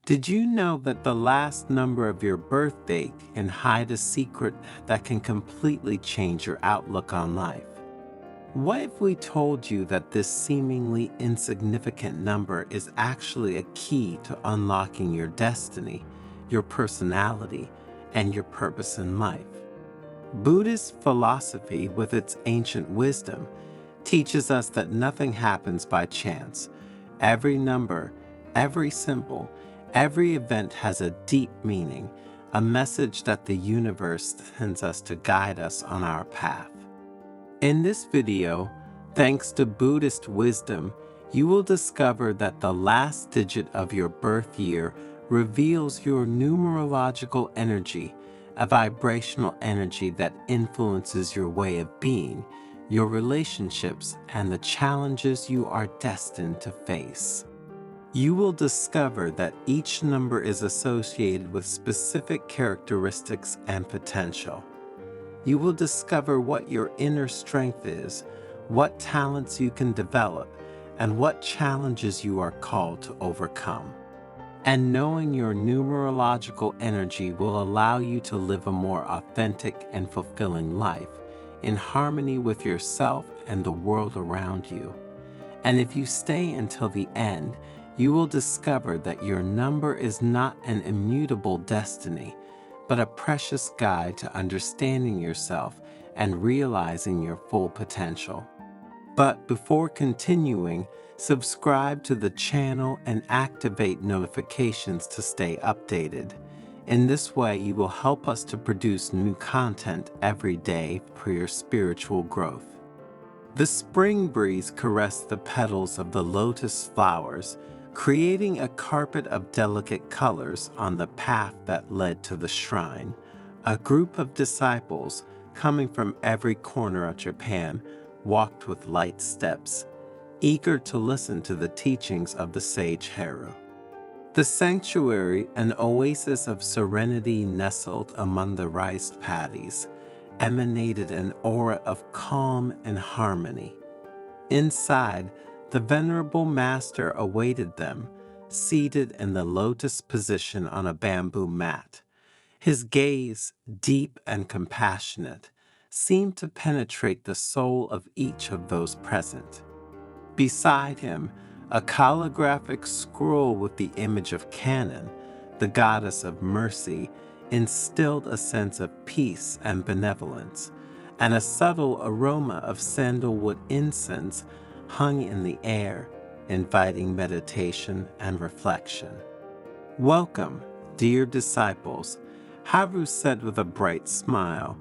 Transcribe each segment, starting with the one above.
Did you know that the last number of your birthday can hide a secret that can completely change your outlook on life? What if we told you that this seemingly insignificant number is actually a key to unlocking your destiny, your personality, and your purpose in life? Buddhist philosophy, with its ancient wisdom, teaches us that nothing happens by chance. Every number, every symbol, every event has a deep meaning, a message that the universe sends us to guide us on our path. In this video, thanks to Buddhist wisdom, you will discover that the last digit of your birth year reveals your numerological energy, a vibrational energy that influences your way of being, your relationships, and the challenges you are destined to face. You will discover that each number is associated with specific characteristics and potential. You will discover what your inner strength is, what talents you can develop, and what challenges you are called to overcome. And knowing your numerological energy will allow you to live a more authentic and fulfilling life, in harmony with yourself and the world around you. And if you stay until the end, you will discover that your number is not an immutable destiny, but a precious guide to understanding yourself and realizing your full potential. But before continuing, subscribe to the channel and activate notifications to stay updated. In this way, you will help us to produce new content every day for your spiritual growth. The spring breeze caressed the petals of the lotus flowers, creating a carpet of delicate colors on the path that led to the shrine. A group of disciples, coming from every corner of Japan, walked with light steps, eager to listen to the teachings of the sage Haru. The sanctuary, an oasis of serenity nestled among the rice paddies, emanated an aura of calm and harmony. Inside, the venerable master awaited them, seated in the lotus position on a bamboo mat. His gaze, deep and compassionate, seemed to penetrate the soul of each of those present. Beside him, a calligraphic scroll with the image of Canaan, the goddess of mercy, instilled a sense of peace and benevolence, and a subtle aroma of sandalwood incense hung in the air, inviting meditation and reflection. "Welcome, dear disciples," Haru said with a bright smile.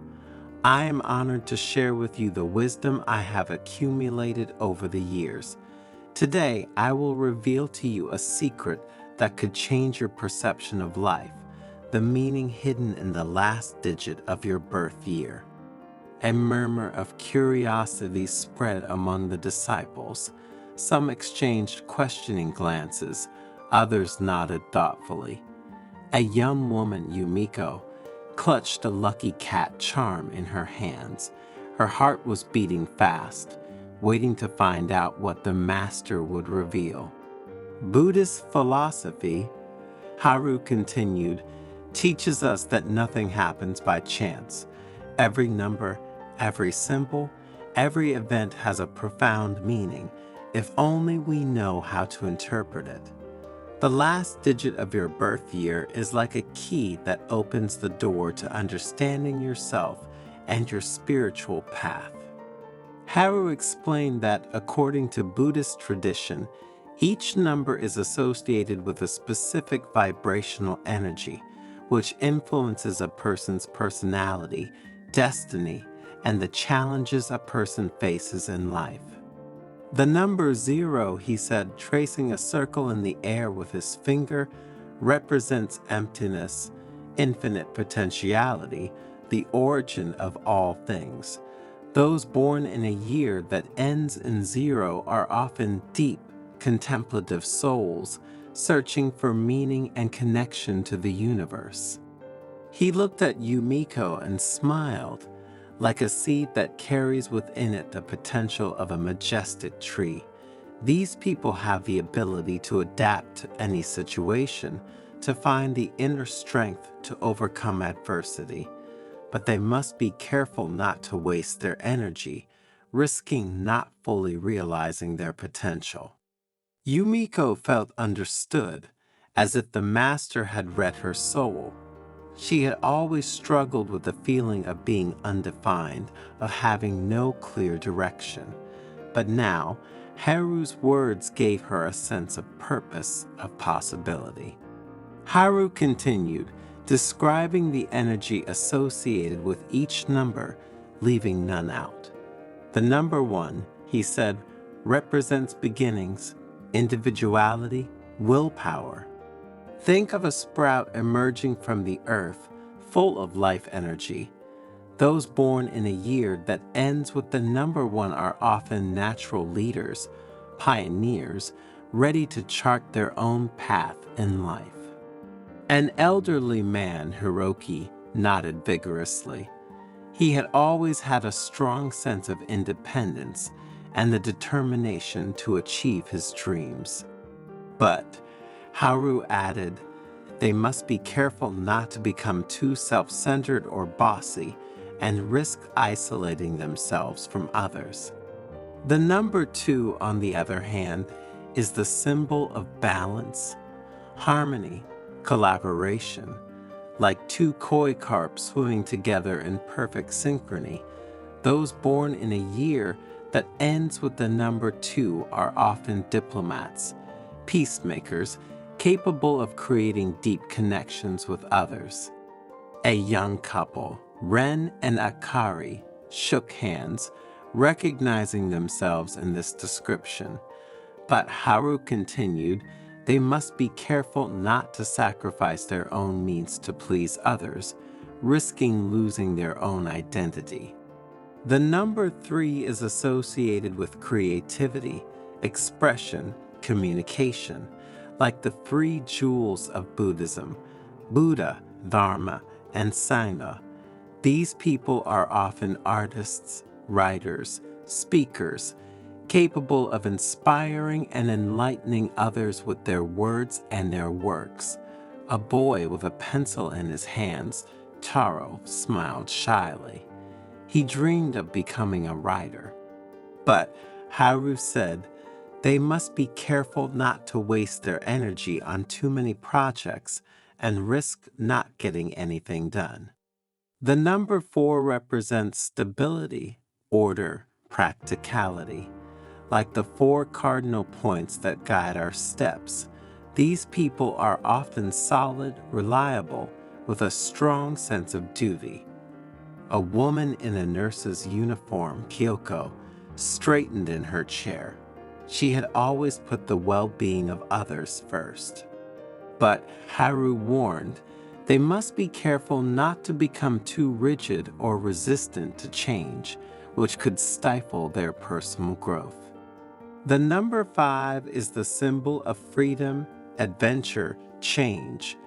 "I am honored to share with you the wisdom I have accumulated over the years. Today, I will reveal to you a secret that could change your perception of life, the meaning hidden in the last digit of your birth year." A murmur of curiosity spread among the disciples. Some exchanged questioning glances, others nodded thoughtfully. A young woman, Yumiko, clutched a lucky cat charm in her hands. Her heart was beating fast, waiting to find out what the master would reveal. Buddhist philosophy, Haru continued, teaches us that nothing happens by chance. Every number, every symbol, every event has a profound meaning, if only we know how to interpret it. The last digit of your birth year is like a key that opens the door to understanding yourself and your spiritual path. Haru explained that, according to Buddhist tradition, each number is associated with a specific vibrational energy, which influences a person's personality, destiny, and the challenges a person faces in life. The number 0, he said, tracing a circle in the air with his finger, represents emptiness, infinite potentiality, the origin of all things. Those born in a year that ends in 0 are often deep, contemplative souls, searching for meaning and connection to the universe. He looked at Yumiko and smiled, like a seed that carries within it the potential of a majestic tree. These people have the ability to adapt to any situation, to find the inner strength to overcome adversity, but they must be careful not to waste their energy, risking not fully realizing their potential. Yumiko felt understood, as if the master had read her soul. She had always struggled with the feeling of being undefined, of having no clear direction. But now, Haru's words gave her a sense of purpose, of possibility. Haru continued, describing the energy associated with each number, leaving none out. The number 1, he said, represents beginnings, individuality, willpower. Think of a sprout emerging from the earth, full of life energy. Those born in a year that ends with the number 1 are often natural leaders, pioneers, ready to chart their own path in life. An elderly man, Hiroki, nodded vigorously. He had always had a strong sense of independence and the determination to achieve his dreams. But, Haru added, they must be careful not to become too self-centered or bossy and risk isolating themselves from others. The number 2, on the other hand, is the symbol of balance, harmony, collaboration. Like 2 koi carps swimming together in perfect synchrony, those born in a year that ends with the number 2 are often diplomats, peacemakers, capable of creating deep connections with others. A young couple, Ren and Akari, shook hands, recognizing themselves in this description. But Haru continued, they must be careful not to sacrifice their own means to please others, risking losing their own identity. The number 3 is associated with creativity, expression, communication, like the 3 jewels of Buddhism, Buddha, Dharma, and Sangha. These people are often artists, writers, speakers, capable of inspiring and enlightening others with their words and their works. A boy with a pencil in his hands, Taro, smiled shyly. He dreamed of becoming a writer. But, Haru said, they must be careful not to waste their energy on too many projects and risk not getting anything done. The number 4 represents stability, order, practicality. Like the 4 cardinal points that guide our steps, these people are often solid, reliable, with a strong sense of duty. A woman in a nurse's uniform, Kyoko, straightened in her chair. She had always put the well-being of others first. But, Haru warned, they must be careful not to become too rigid or resistant to change, which could stifle their personal growth. The number 5 is the symbol of freedom, adventure, change.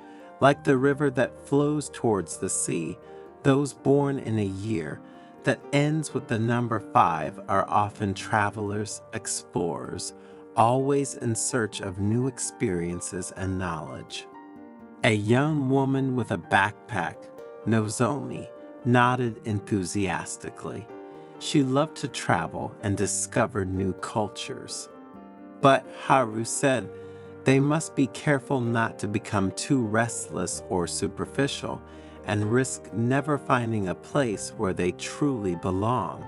Like the river that flows towards the sea, those born in a year that ends with the number 5 are often travelers, explorers, always in search of new experiences and knowledge. A young woman with a backpack, Nozomi, nodded enthusiastically. She loved to travel and discover new cultures. But, Haru said, they must be careful not to become too restless or superficial and risk never finding a place where they truly belong.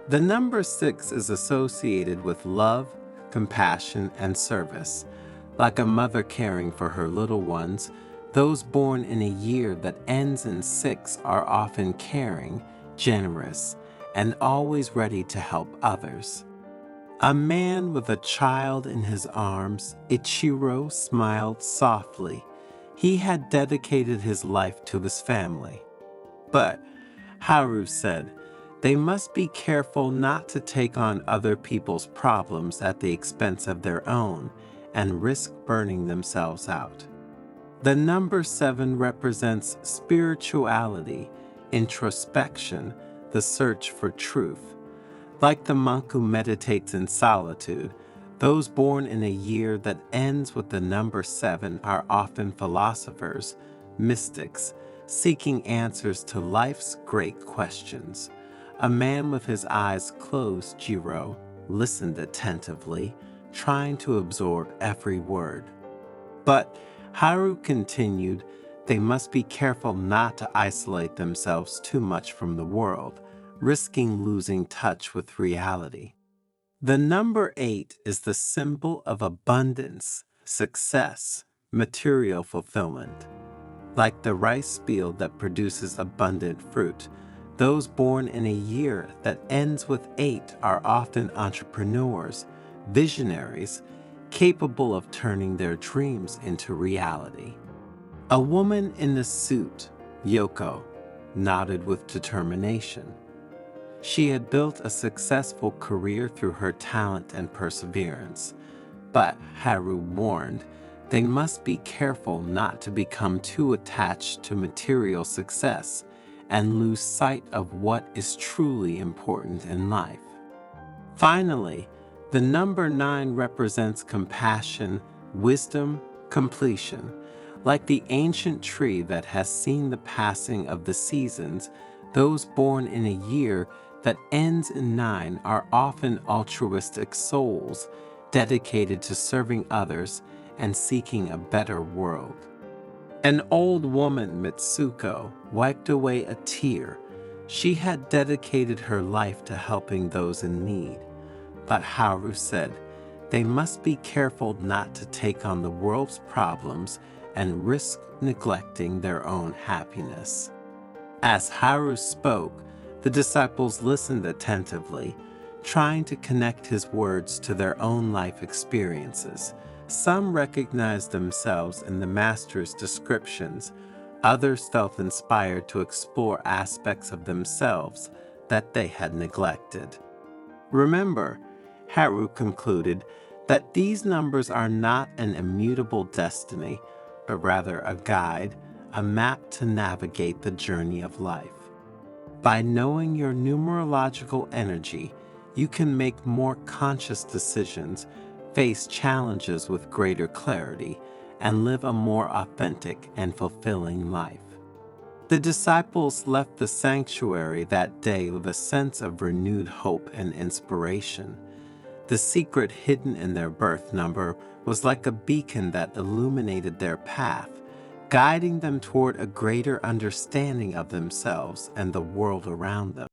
The number 6 is associated with love, compassion, and service. Like a mother caring for her little ones, those born in a year that ends in 6 are often caring, generous, and always ready to help others. A man with a child in his arms, Ichiro, smiled softly. He had dedicated his life to his family. But, Haru said, they must be careful not to take on other people's problems at the expense of their own and risk burning themselves out. The number 7 represents spirituality, introspection, the search for truth. Like the monk who meditates in solitude, Those born in a year that ends with the number 7 are often philosophers, mystics, seeking answers to life's great questions. A man with his eyes closed, Jiro, listened attentively, trying to absorb every word. But Haru continued, they must be careful not to isolate themselves too much from the world, risking losing touch with reality. The number 8 is the symbol of abundance, success, material fulfillment. Like the rice field that produces abundant fruit, those born in a year that ends with 8 are often entrepreneurs, visionaries, capable of turning their dreams into reality. A woman in the suit, Yoko, nodded with determination. She had built a successful career through her talent and perseverance. But, Haru warned, they must be careful not to become too attached to material success and lose sight of what is truly important in life. Finally, the number 9 represents compassion, wisdom, completion. Like the ancient tree that has seen the passing of the seasons, those born in a year that ends in 9 are often altruistic souls, dedicated to serving others and seeking a better world. An old woman, Mitsuko, wiped away a tear. She had dedicated her life to helping those in need. But Haru said, they must be careful not to take on the world's problems and risk neglecting their own happiness. As Haru spoke, the disciples listened attentively, trying to connect his words to their own life experiences. Some recognized themselves in the master's descriptions. Others felt inspired to explore aspects of themselves that they had neglected. Remember, Haru concluded, that these numbers are not an immutable destiny, but rather a guide, a map to navigate the journey of life. By knowing your numerological energy, you can make more conscious decisions, face challenges with greater clarity, and live a more authentic and fulfilling life. The disciples left the sanctuary that day with a sense of renewed hope and inspiration. The secret hidden in their birth number was like a beacon that illuminated their path, guiding them toward a greater understanding of themselves and the world around them.